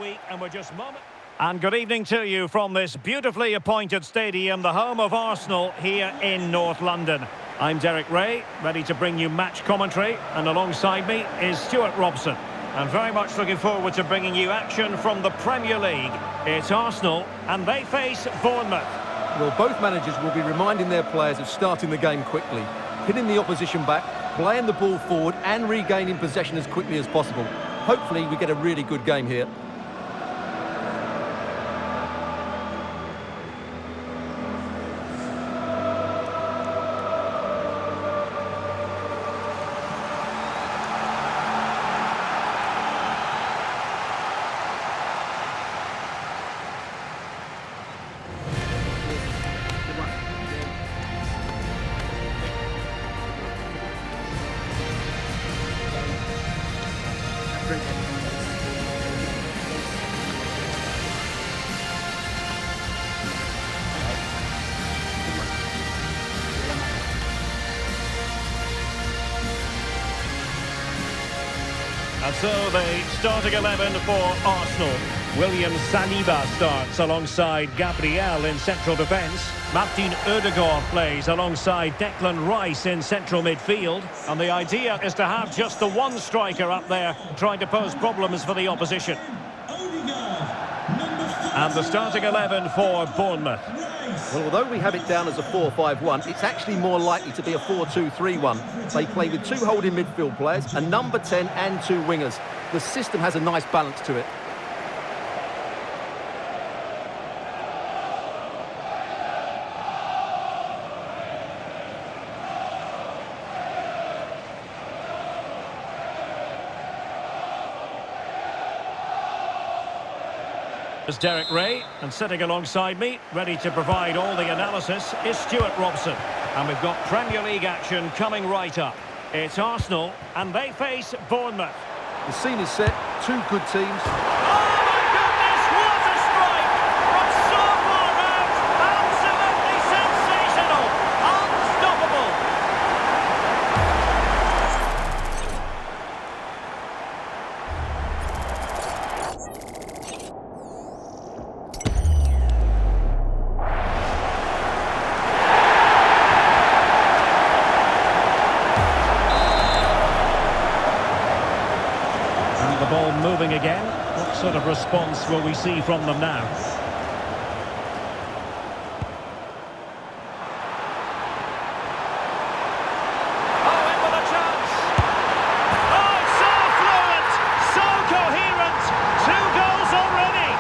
week, and we're just moment. And good evening to you from this beautifully appointed stadium, the home of Arsenal here in North London. I'm Derek Ray, ready to bring you match commentary, and alongside me is Stuart Robson. And very much looking forward to bringing you action from the Premier League. It's Arsenal, and they face Bournemouth. Well, both managers will be reminding their players of starting the game quickly, hitting the opposition back, playing the ball forward and regaining possession as quickly as possible. Hopefully we get a really good game here. And so the starting 11 for Arsenal. William Saliba starts alongside Gabriel in central defence. Martin Odegaard plays alongside Declan Rice in central midfield. And the idea is to have just the one striker up there trying to pose problems for the opposition. And the starting 11 for Bournemouth. Well, although we have it down as a 4-5-1, it's actually more likely to be a 4-2-3-1. They play with two holding midfield players, a number 10 and two wingers. The system has a nice balance to it. It's Derek Ray, and sitting alongside me, ready to provide all the analysis, is Stuart Robson. And we've got Premier League action coming right up. It's Arsenal, and they face Bournemouth. The scene is set, two good teams. Oh my goodness, what a strike! From so far out, absolutely sensational! Unstoppable! The ball moving again. What sort of response will we see from them now? Oh, in with a chance! Oh, it's so fluent! So coherent! 2 goals already!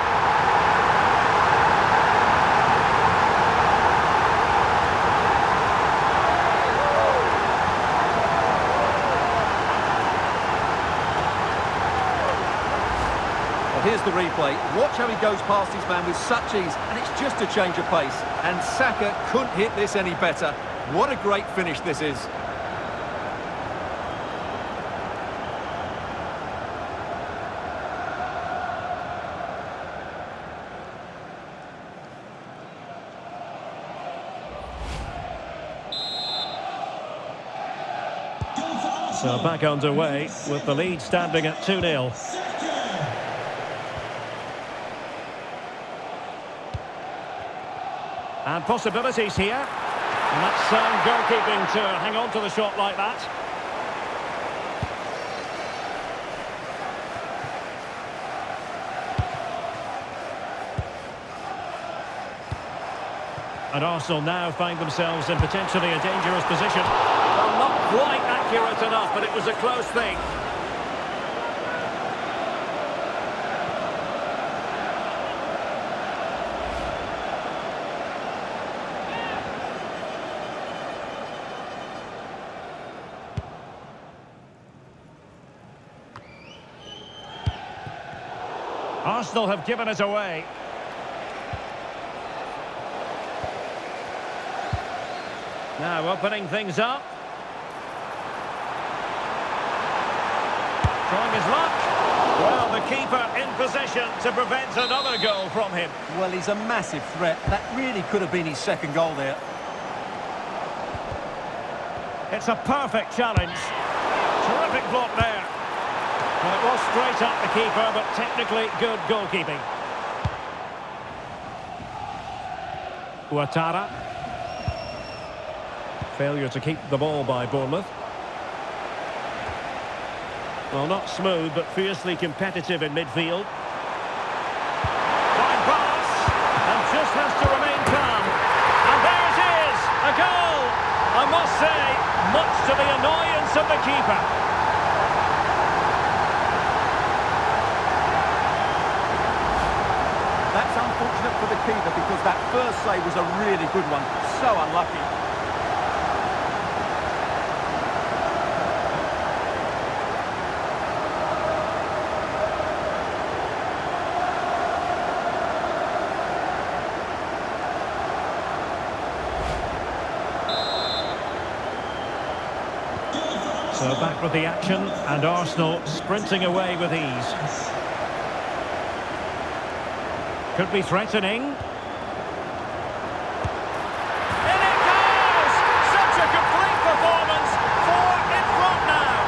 Here's the replay. Watch how he goes past his man with such ease, and it's just a change of pace. And Saka couldn't hit this any better. What a great finish this is. So back underway with the lead standing at 2-0. And possibilities here. And that's sound goalkeeping to hang on to the shot like that. And Arsenal now find themselves in potentially a dangerous position. Well, not quite accurate enough, but it was a close thing. Arsenal have given it away. Now opening things up. Trying his luck. Well, the keeper in possession to prevent another goal from him. Well, he's a massive threat. That really could have been his second goal there. It's a perfect challenge. Terrific block there. Well, it was straight at the keeper, but technically good goalkeeping. Ouattara. Failure to keep the ball by Bournemouth. Well, not smooth, but fiercely competitive in midfield. Fine pass, and just has to remain calm. And there it is, a goal! I must say, much to the annoyance of the keeper. That's unfortunate for the keeper because that first save was a really good one. So unlucky. So back with the action, and Arsenal sprinting away with ease. Could be threatening. In it goes! Such a complete performance. 4 in front now.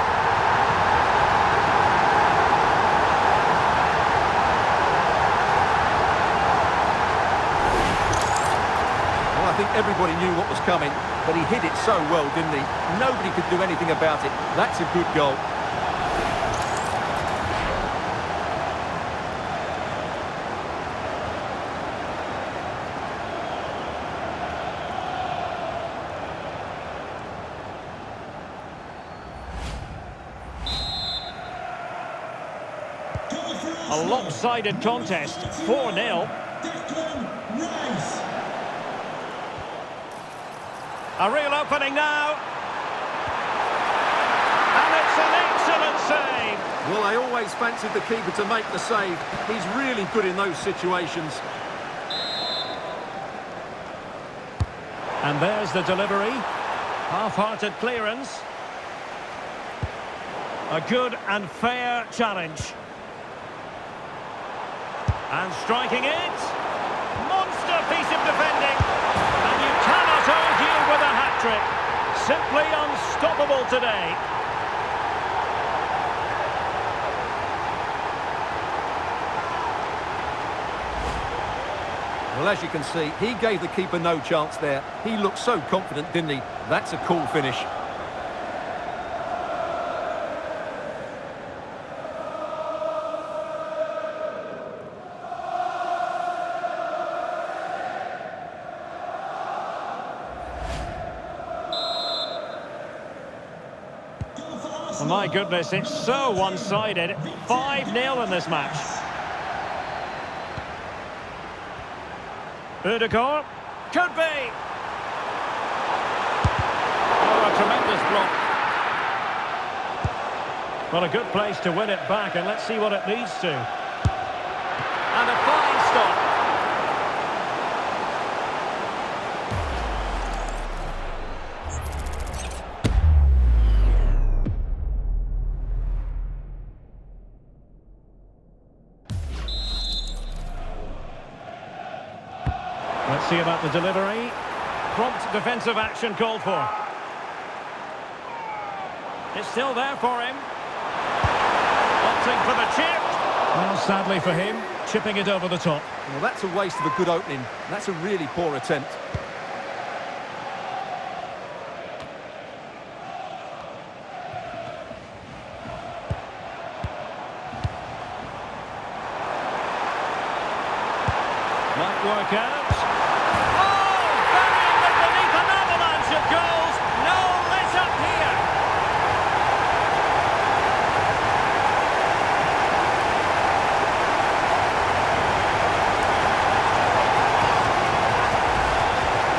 Well, I think everybody knew what was coming, but he hit it so well, didn't he? Nobody could do anything about it. That's a good goal. A lopsided contest, 4-0. A real opening now. And it's an excellent save. Well, I always fancied the keeper to make the save. He's really good in those situations. And there's the delivery. Half-hearted clearance. A good and fair challenge. And striking it. Monster piece of defending. And you cannot argue with a hat-trick. Simply unstoppable today. Well, as you can see, he gave the keeper no chance there. He looked so confident, didn't he? That's a cool finish. Oh my goodness, it's so one-sided. 5-0 in this match. Odegaard. Could be. Oh, a tremendous block. Well, a good place to win it back, and let's see what it leads to. And a fine stop. Let's see about the delivery. Prompt defensive action called for. It's still there for him. Opting for the chip. Well, sadly for him, chipping it over the top. Well, that's a waste of a good opening. That's a really poor attempt. Might work out. Burying it beneath an avalanche of goals. No let up here.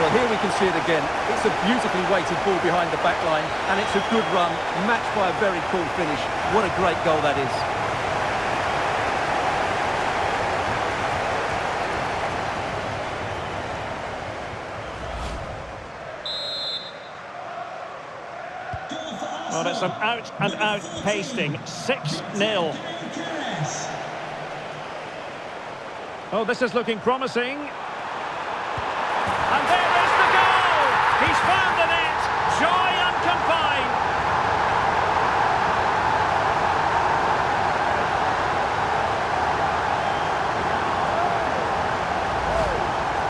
Well, here we can see it again. It's a beautifully weighted ball behind the back line, and it's a good run, matched by a very cool finish. What a great goal that is. Well, it's an out-and-out pasting. 6-0. Oh, this is looking promising. And there is the goal! He's found the net! Joy unconfined!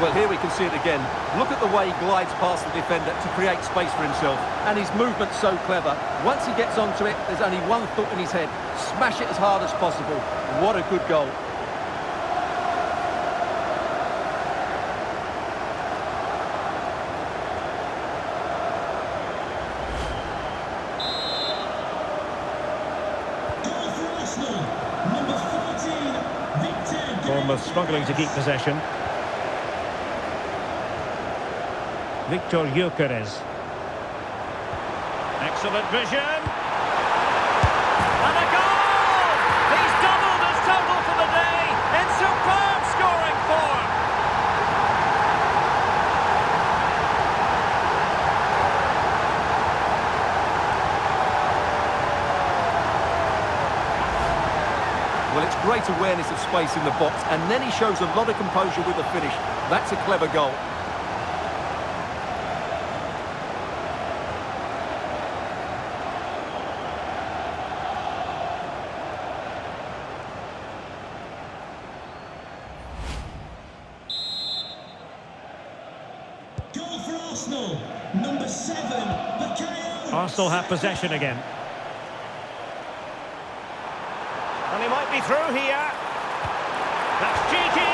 Well, here we can see it again. Look at the way he glides past the defender to create space for himself. And his movement's so clever. Once he gets onto it, there's only one thought in his head. Smash it as hard as possible. What a good goal. Bournemouth struggling to keep possession. Victor Gyökeres. Excellent vision. And a goal! He's doubled his total for the day in superb scoring form. Well, it's great awareness of space in the box, and then he shows a lot of composure with the finish. That's a clever goal. Goal for Arsenal, number 7, Bukayo. Arsenal have possession again. And he might be through here. That's cheeky.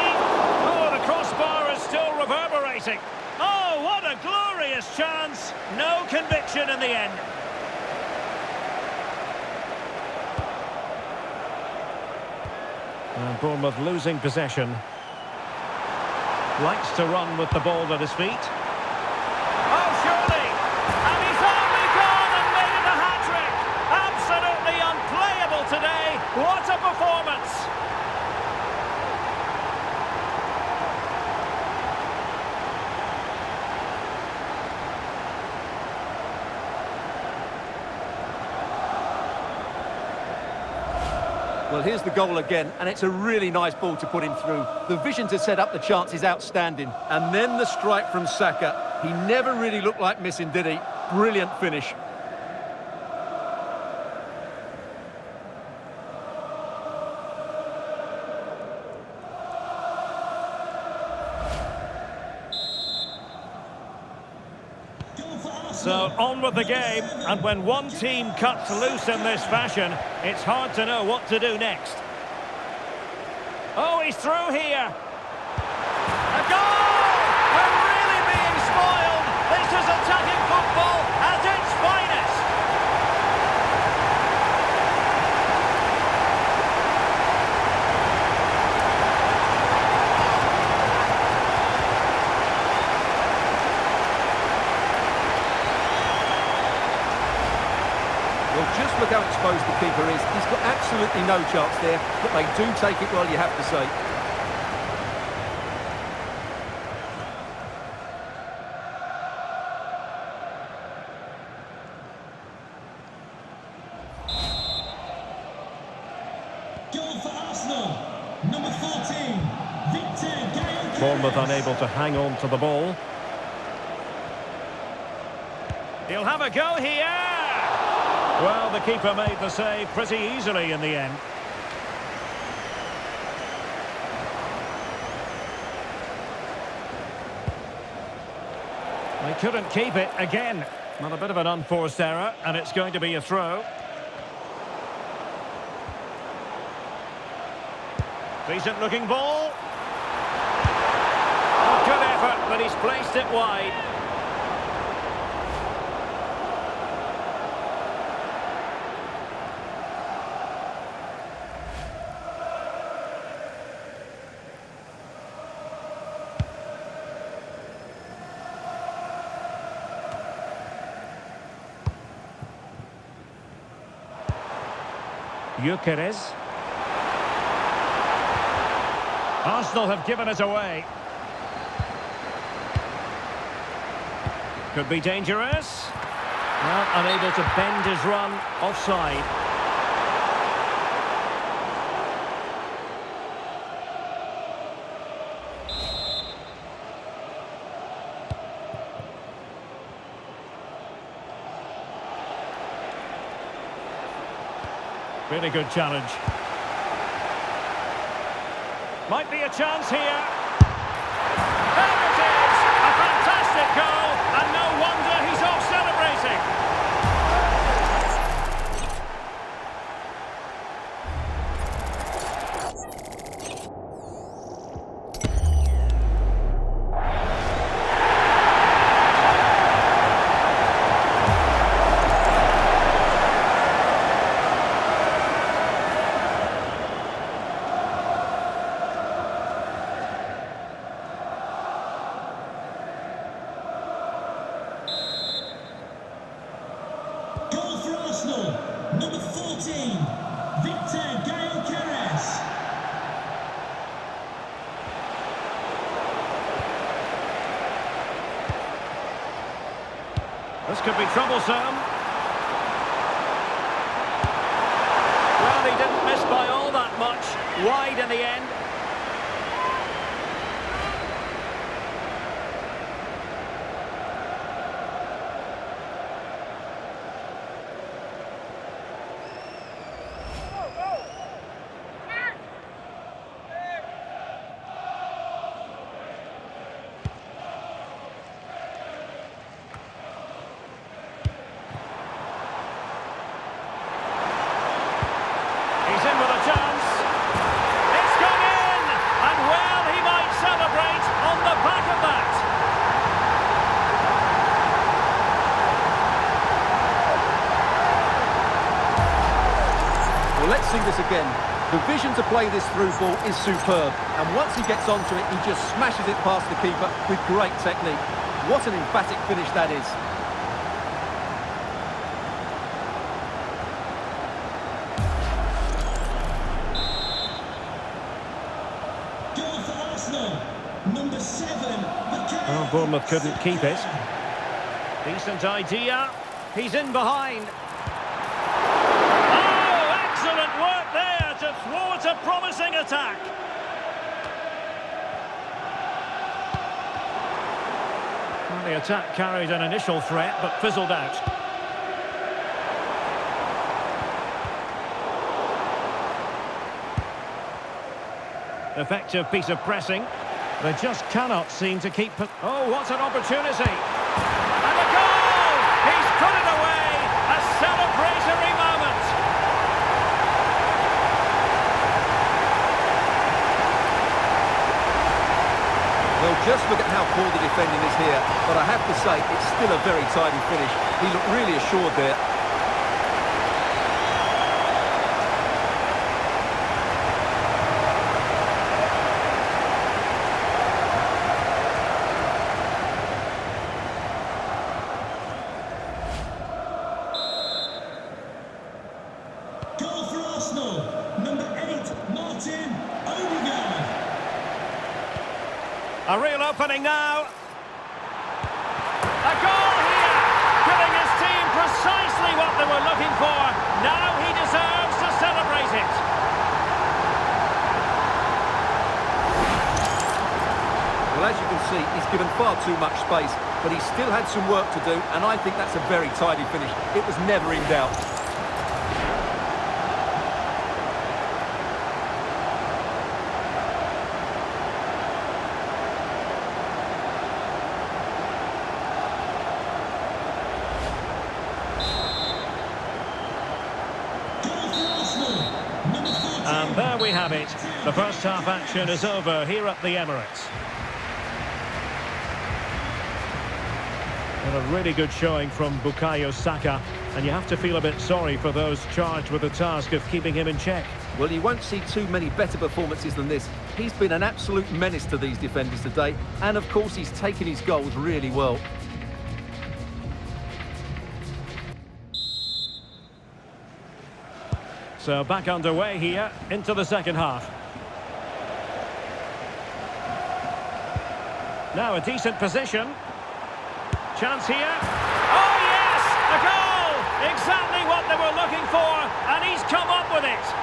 Oh, the crossbar is still reverberating. Oh, what a glorious chance. No conviction in the end. And Bournemouth losing possession. Likes to run with the ball at his feet. Oh, surely! And he's only gone and made it a hat-trick! Absolutely unplayable today! What a performance! Well, here's the goal again, and it's a really nice ball to put him through. The vision to set up the chance is outstanding. And then the strike from Saka. He never really looked like missing, did he? Brilliant finish. So on with the game, and when one team cuts loose in this fashion, it's hard to know what to do next. Oh, he's through here. A goal! We're really being spoiled. This is attacking football at its finest. Well, just look how exposed the keeper is. He's got absolutely no chance there, but they do take it well, you have to say. Goal for Arsenal, number 14, Victor Gyökeres. Bournemouth unable to hang on to the ball. He'll have a go here. Well, the keeper made the save pretty easily in the end. They couldn't keep it again. Well, a bit of an unforced error, and it's going to be a throw. Decent looking ball. Oh, good effort, but he's placed it wide. Gyökeres. Arsenal have given it away. Could be dangerous. Well, unable to bend his run. Offside. Really good challenge. Might be a chance here. There goal, and no wonder he's off celebrating. Goal for Arsenal, number 14, Victor Gyokeres. This could be troublesome. Well, he didn't miss by all that much. Wide in the end. He's in with a chance. It's gone in! And well, he might celebrate on the back of that. Well, let's see this again. The vision to play this through ball is superb, and once he gets onto it, he just smashes it past the keeper with great technique. What an emphatic finish that is. Goal for Arsenal, number 7, Well, Bournemouth couldn't keep it. Decent idea. He's in behind. Oh, excellent work there to thwart a promising attack. Well, the attack carried an initial threat, but fizzled out. Effective piece of pressing. They just cannot seem to keep... Oh, what an opportunity! And a goal! He's put it away! A celebratory moment! Well, just look at how poor the defending is here, but I have to say, it's still a very tidy finish. He looked really assured there. Goal for Arsenal, number 8, Martin Odegaard. A real opening now. A goal here, giving his team precisely what they were looking for. Now he deserves to celebrate it. Well, as you can see, he's given far too much space, but he still had some work to do, and I think that's a very tidy finish. It was never in doubt. Goal for Arsenal, number 14. And there we have it. The first half action is over here at the Emirates. And a really good showing from Bukayo Saka, and you have to feel a bit sorry for those charged with the task of keeping him in check. Well, you won't see too many better performances than this. He's been an absolute menace to these defenders today, and of course he's taken his goals really well. So back underway here into the second half. Now a decent position. Chance here. Oh yes! A goal! Exactly what they were looking for, and he's come up with it.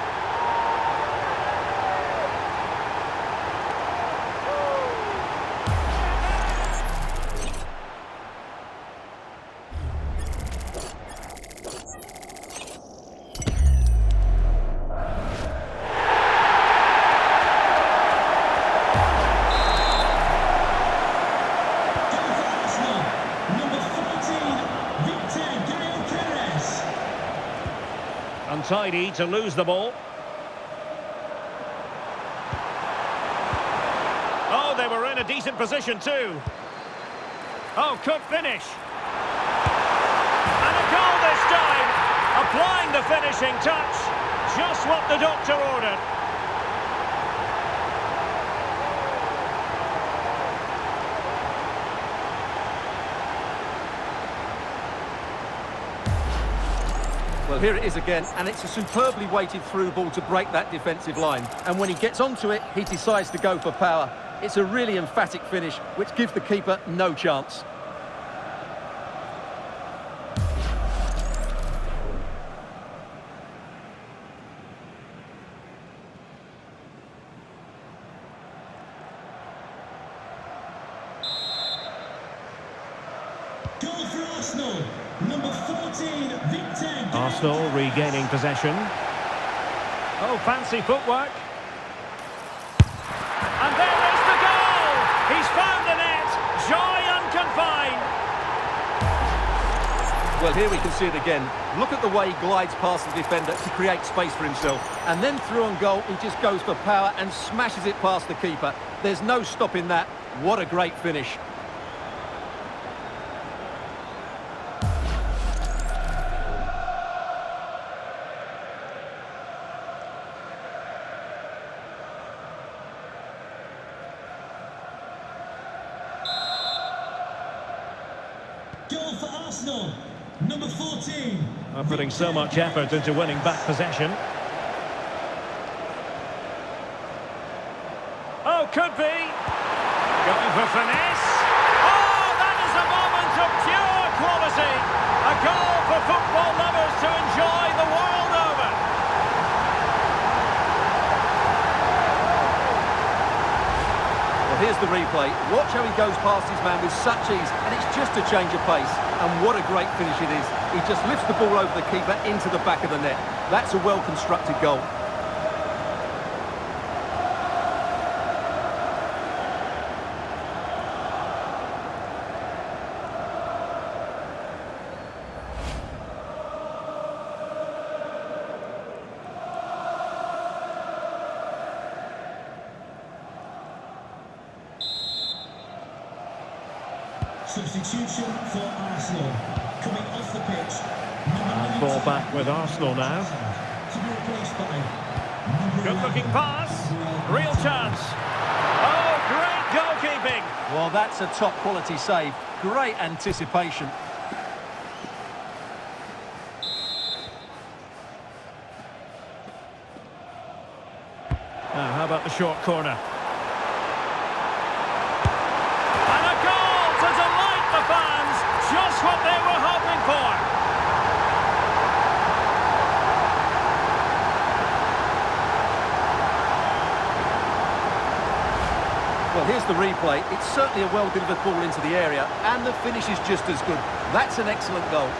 Goal for Arsenal, untidy to lose the ball. Oh, they were in a decent position too. Oh, could finish. And a goal this time. Applying the finishing touch. Just what the doctor ordered. Well, here it is again, and it's a superbly weighted through ball to break that defensive line. And when he gets onto it, he decides to go for power. It's a really emphatic finish, which gives the keeper no chance. Goal for Arsenal. Number 14, Victor. Arsenal regaining possession. Oh, fancy footwork. And there is the goal! He's found the net. Joy unconfined. Well, here we can see it again. Look at the way he glides past the defender to create space for himself. And then through on goal, he just goes for power and smashes it past the keeper. There's no stopping that. What a great finish. Goal for Arsenal. Number 14. I'm putting so much effort into winning back possession. Oh, could be. Going for finesse. Oh, that is a moment of pure quality. A goal for football lovers to enjoy the world over. Well, here's the replay. Watch how he goes past his man with such ease, and it's just a change of pace. And what a great finish it is. He just lifts the ball over the keeper into the back of the net. That's a well-constructed goal. Substitution for Arsenal. Coming off the pitch. And ball back with Arsenal now. To be replaced by Good looking pass. Real chance. Oh, great goalkeeping. Well, that's a top quality save. Great anticipation. Now, how about the short corner? And a goal to delight the fans. Just what they were hoping for. Well, here's the replay. It's certainly a well-delivered ball into the area, and the finish is just as good. That's an excellent goal.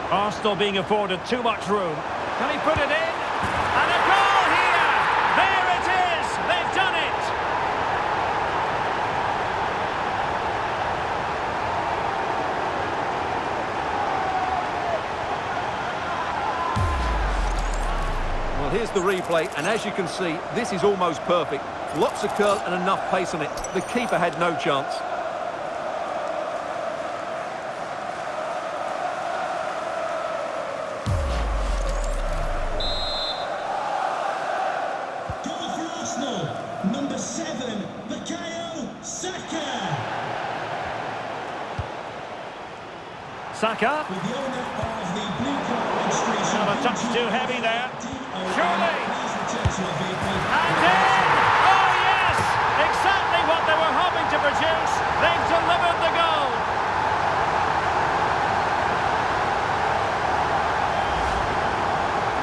Arsenal being afforded too much room. Can he put it in? And a goal here! There it is! They've done it! Well, here's the replay, and as you can see, this is almost perfect. Lots of curl and enough pace on it. The keeper had no chance. Number 7, Bukayo Saka. Saka. With the owner of the blue card registration. Not a touch too heavy there. Surely. And in. in! Oh yes! Exactly what they were hoping to produce. They've delivered the goal.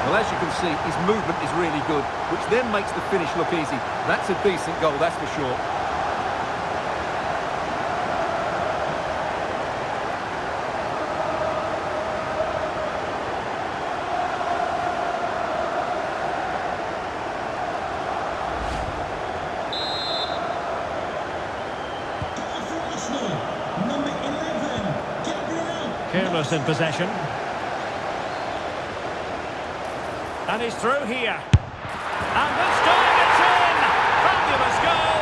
Well, as you can see, his movement is really good, which then makes the finish look easy. That's a decent goal, that's for sure. careless in possession. And he's through here. And this time it's in! Fabulous goal!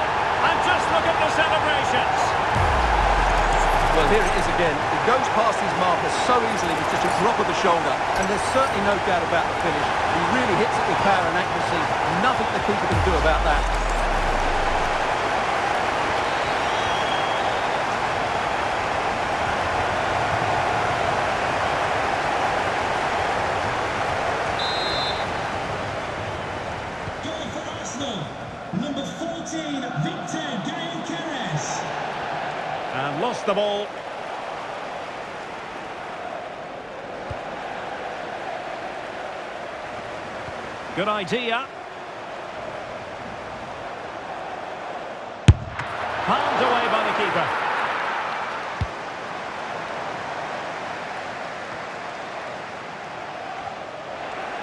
And just look at the celebrations. Well, here it is again. He goes past his marker so easily with just a drop of the shoulder, and there's certainly no doubt about the finish. He really hits it with power and accuracy. Nothing the keeper can do about that. Goal for Arsenal. Number 14, Victor Gyokeres. And lost the ball. Good idea. Palmed away by the keeper.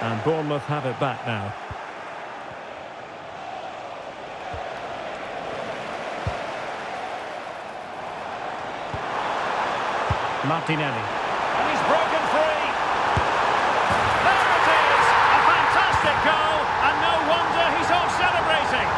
And Bournemouth have it back now. Martinelli. And he's broken free. There it is! A fantastic goal, and no wonder he's off celebrating.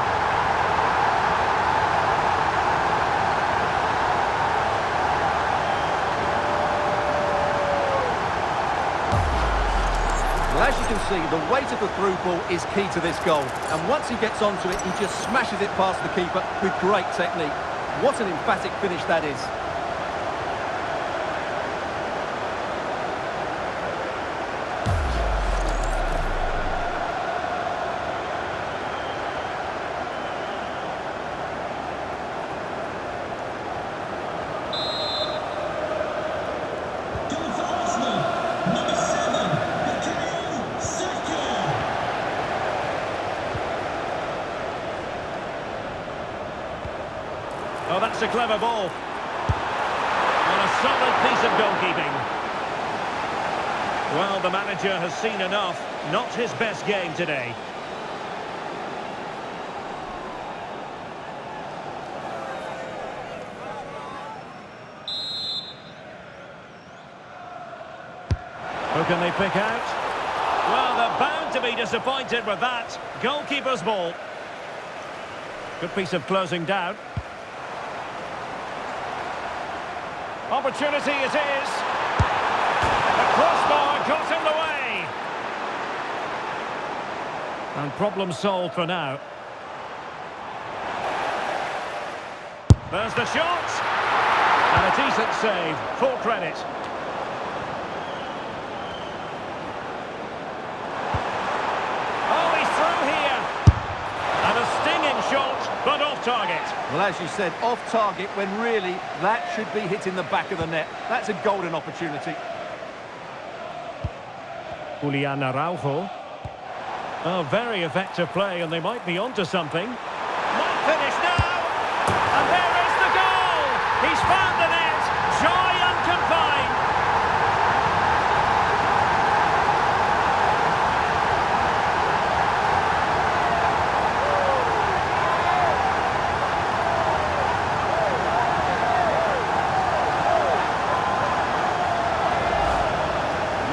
Well, as you can see, the weight of the through ball is key to this goal. And once he gets onto it, he just smashes it past the keeper with great technique. What an emphatic finish that is. Goal for Arsenal. Number 7, Bukayo Saka. Oh, that's a clever ball. And a solid piece of goalkeeping. Well, the manager has seen enough. Not his best game today. Who can they pick out? Well, they're bound to be disappointed with that. Goalkeeper's ball. Good piece of closing down. Opportunity it is. The crossbar got in the way. And problem solved for now. There's the shot. And a decent save. Full credit. Oh, he's through here. And a stinging shot, but off target. Well, as you said, off target when really that should be hitting the back of the net. That's a golden opportunity. Julian Araujo. Oh, very effective play, and they might be onto something. Might finish now. And there is the goal. He's found the net. Joy unconfined.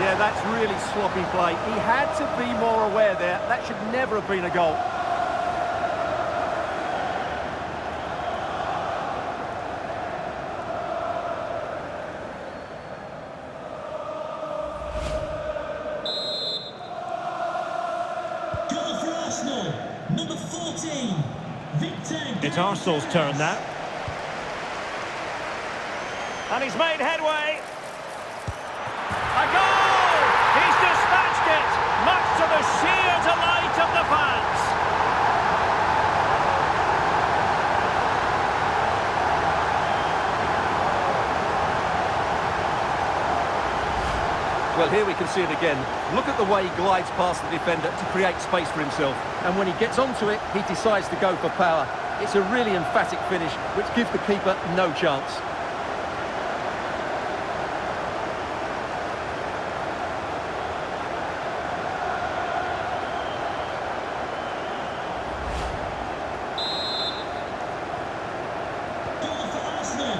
Yeah, that's really sloppy play. He had to be more aware there. That should never have been a goal. Goal for Arsenal. Number 14, Victor Gyokeres. It's Arsenal's turn now. And he's made headway. A goal! He's dispatched it, much to the sheer delight of the fans. Well, here we can see it again. Look at the way he glides past the defender to create space for himself. And when he gets onto it, he decides to go for power. It's a really emphatic finish, which gives the keeper no chance. Goal for Arsenal.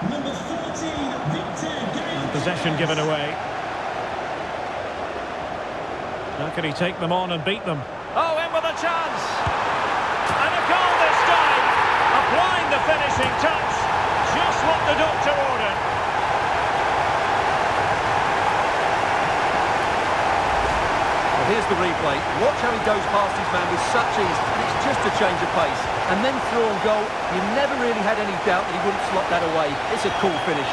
Number 14, Victor Gyokeres. possession given away. How can he take them on and beat them? Oh, in with a chance! And a goal this time! Applying the finishing touch. Just what the doctor ordered. Well, here's the replay. Watch how he goes past his man with such ease. It's just a change of pace. And then through on goal, you never really had any doubt that he wouldn't slot that away. It's a cool finish.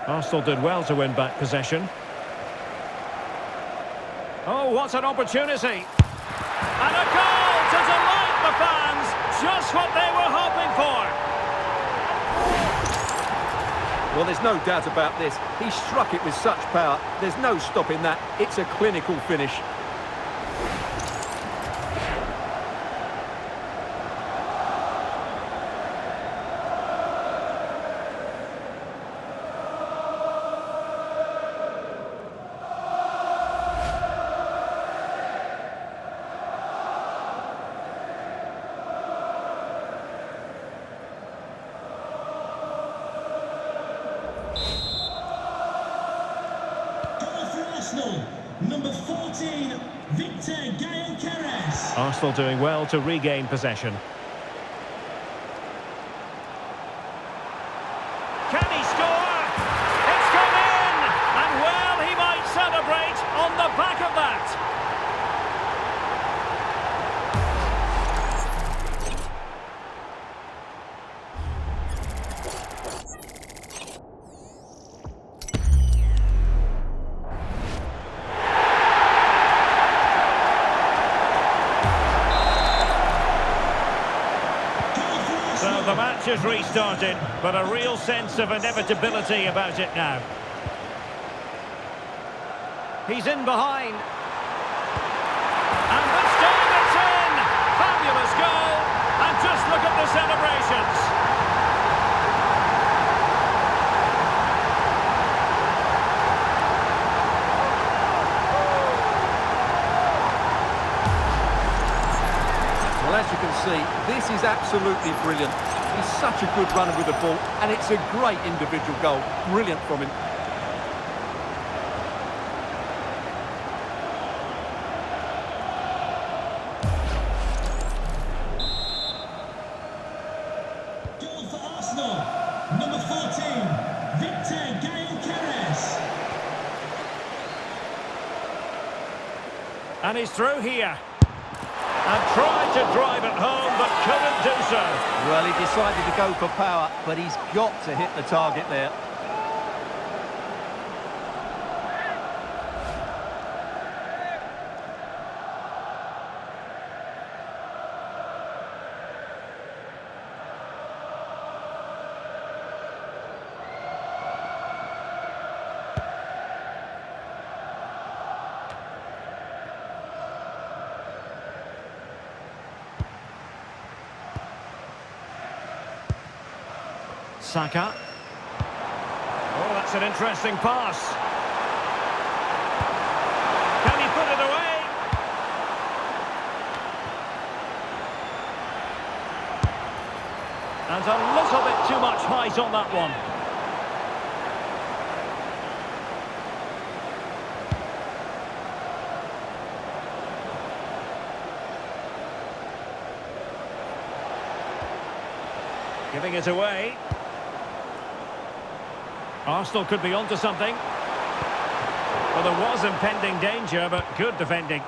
Arsenal did well to win back possession. Oh, what an opportunity! And a goal to delight the fans! Just what they were hoping for! Well, there's no doubt about this. He struck it with such power. There's no stopping that. It's a clinical finish. Arsenal, number 14, Victor Gale-Keres. Arsenal doing well to regain possession. Can he score? It's gone in! And well, he might celebrate on the back of that. So the match has restarted, but a real sense of inevitability about it now. He's in behind. And this time it's in! Fabulous goal! And just look at the celebrations. Well, as you can see, this is absolutely brilliant. He's such a good runner with the ball, and it's a great individual goal. Brilliant from him. Goal for Arsenal, number 14, Victor Gale-Keres. And he's through here. And tried to drive it home, but couldn't do so. Well, he decided to go for power, but he's got to hit the target there. Saka. Oh, that's an interesting pass. Can he put it away? And a little bit too much height on that one. Giving it away. Arsenal could be onto something. Well, there was impending danger, but good defending.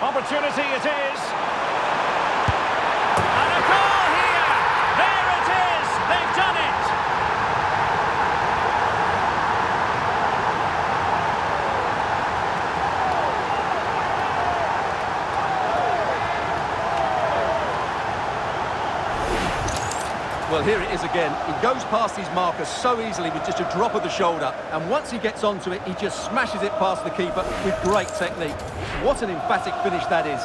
Opportunity it is. And a goal here! There it is! They've done it! Well, here it is again. He goes past his marker so easily with just a drop of the shoulder. And once he gets onto it, he just smashes it past the keeper with great technique. What an emphatic finish that is.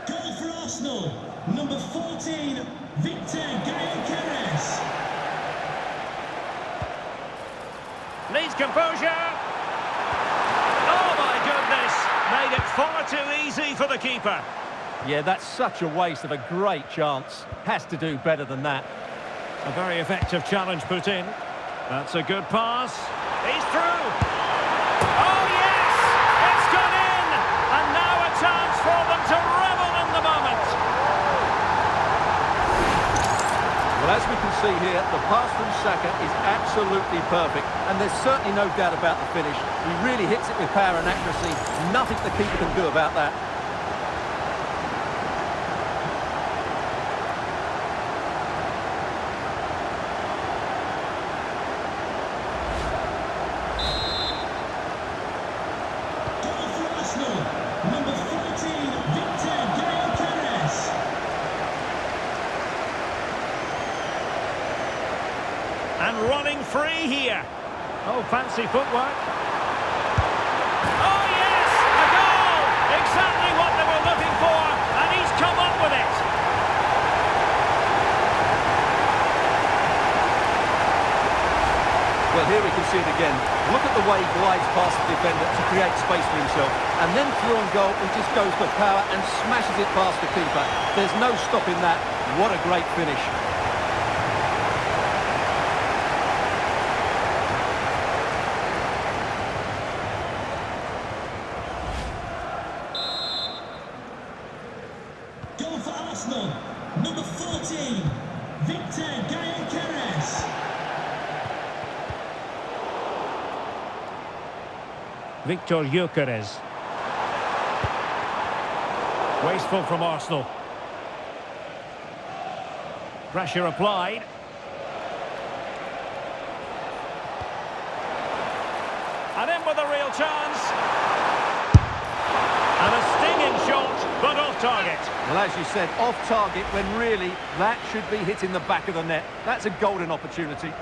Goal for Arsenal, number 14, Victor Gyokeres. Needs composure. Oh my goodness, made it far too easy for the keeper. Yeah, that's such a waste of a great chance. Has to do better than that. A very effective challenge put in. That's a good pass. He's through. Oh yes, it's gone in. And now a chance for them to revel in the moment. Well, as we can see here, the pass from Saka is absolutely perfect, and there's certainly no doubt about the finish. He really hits it with power and accuracy. Nothing the keeper can do about that. Goal for Arsenal, number 14, Victor Gyokeres. And running free here. Oh, fancy footwork. Oh yes, a goal! Exactly what they were looking for, and he's come up with it. Well, here we can see it again. Look at the way he glides past the defender to create space for himself. And then through on goal, he just goes for power and smashes it past the keeper. There's no stopping that. What a great finish. Goal for Arsenal, number 14, Victor Gyokeres. Victor Gyokeres. Wasteful from Arsenal. Pressure applied. And in with a real chance. And a stinging shot, but off target. Well, as you said, off target when really that should be hitting the back of the net. That's a golden opportunity.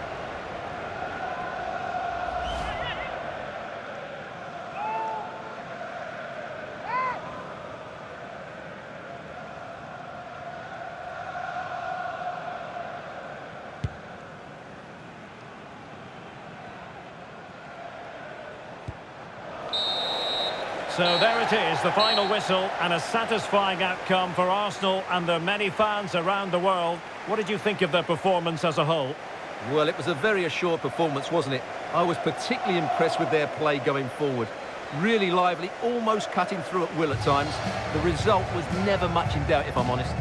So there it is, the final whistle, and a satisfying outcome for Arsenal and their many fans around the world. What did you think of their performance as a whole? Well, it was a very assured performance, wasn't it? I was particularly impressed with their play going forward. Really lively, almost cutting through at will at times. The result was never much in doubt, if I'm honest.